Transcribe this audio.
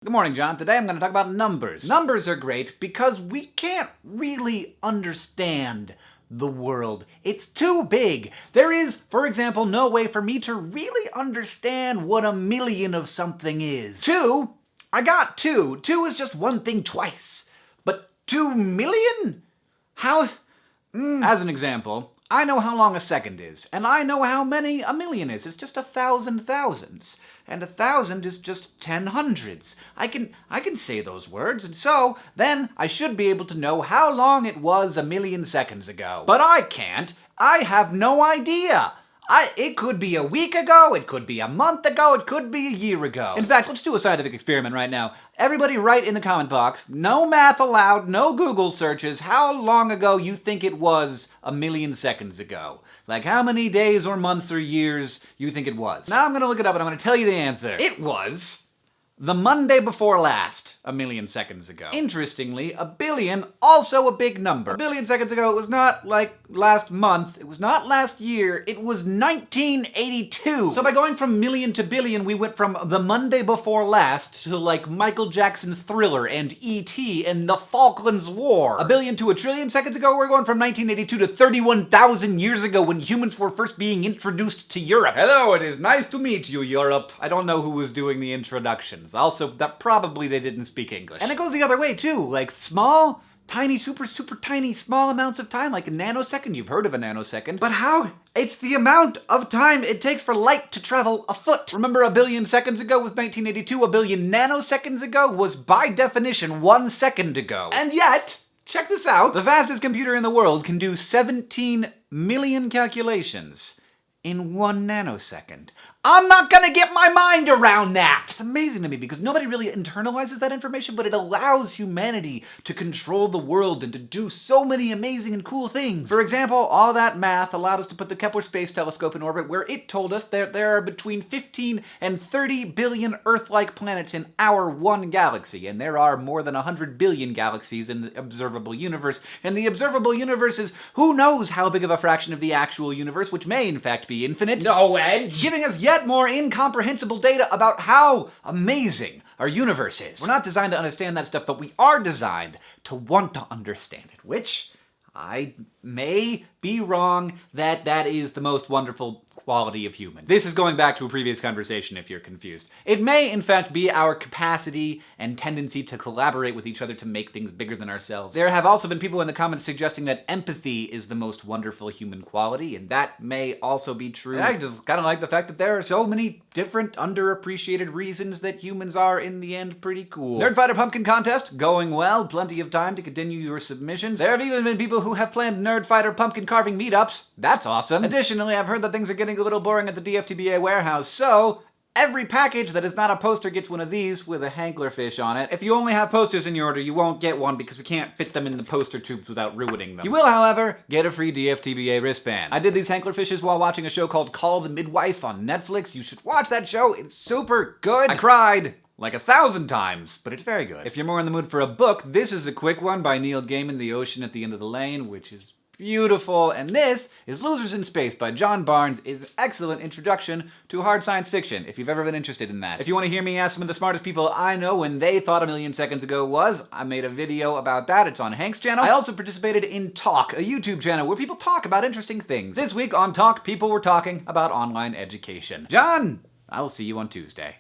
Good morning, John. Today I'm going to talk about numbers. Numbers are great because we can't really understand the world. It's too big. There is, for example, no way for me to really understand what a million of something is. Two? I got two. Two is just one thing twice. But 2 million? How? As an example, I know how long a second is, and I know how many a million is. It's just 1,000 thousands. And 1,000 is just 10 hundreds. I can say those words, and so then I should be able to know how long it was a million seconds ago. But I can't. I have no idea. It could be a week ago, it could be a month ago, it could be a year ago. In fact, let's do a scientific experiment right now. Everybody write in the comment box, no math allowed, no Google searches, how long ago you think it was a million seconds ago. Like how many days or months or years you think it was. Now I'm gonna look it up and I'm gonna tell you the answer. It was the Monday before last, a million seconds ago. Interestingly, a billion, also a big number. A billion seconds ago, it was not like last month, it was not last year, it was 1982. So by going from million to billion, we went from the Monday before last to like Michael Jackson's Thriller and E.T. and the Falklands War. A billion to a trillion seconds ago, we're going from 1982 to 31,000 years ago when humans were first being introduced to Europe. Hello, it is nice to meet you, Europe. I don't know who was doing the introductions. Also, that probably they didn't speak English. And it goes the other way too, like small, tiny, super tiny, small amounts of time, like a nanosecond. You've heard of a nanosecond. But how? It's the amount of time it takes for light to travel a foot. Remember a billion seconds ago was 1982? A billion nanoseconds ago was by definition 1 second ago. And yet, check this out, the fastest computer in the world can do 17 million calculations in 1 nanosecond. I'm not gonna get my mind around that! It's amazing to me because nobody really internalizes that information, but it allows humanity to control the world and to do so many amazing and cool things. For example, all that math allowed us to put the Kepler Space Telescope in orbit, where it told us that there are between 15 and 30 billion Earth-like planets in our one galaxy, and there are more than 100 billion galaxies in the observable universe, and the observable universe is who knows how big of a fraction of the actual universe, which may in fact be infinite. No edge! Giving us yet more incomprehensible data about how amazing our universe is. We're not designed to understand that stuff, but we are designed to want to understand it, which I may be wrong that that is the most wonderful quality of humans. This is going back to a previous conversation if you're confused. It may in fact be our capacity and tendency to collaborate with each other to make things bigger than ourselves. There have also been people in the comments suggesting that empathy is the most wonderful human quality, and that may also be true. I just kind of like the fact that there are so many different underappreciated reasons that humans are in the end pretty cool. Nerdfighter Pumpkin Contest, going well, plenty of time to continue your submissions. There have even been people who have planned Nerdfighter pumpkin carving meetups. That's awesome. Additionally, I've heard that things are getting a little boring at the DFTBA warehouse, so every package that is not a poster gets one of these with a hanklerfish on it. If you only have posters in your order, you won't get one because we can't fit them in the poster tubes without ruining them. You will, however, get a free DFTBA wristband. I did these hanklerfishes while watching a show called Call the Midwife on Netflix. You should watch that show. It's super good. I cried like 1,000 times, but it's very good. If you're more in the mood for a book, this is a quick one by Neil Gaiman, The Ocean at the End of the Lane, which is beautiful. And this is Losers in Space by John Barnes. Is an excellent introduction to hard science fiction, if you've ever been interested in that. If you want to hear me ask some of the smartest people I know when they thought a million seconds ago was, I made a video about that. It's on Hank's channel. I also participated in Talk, a YouTube channel where people talk about interesting things. This week on Talk, people were talking about online education. John, I will see you on Tuesday.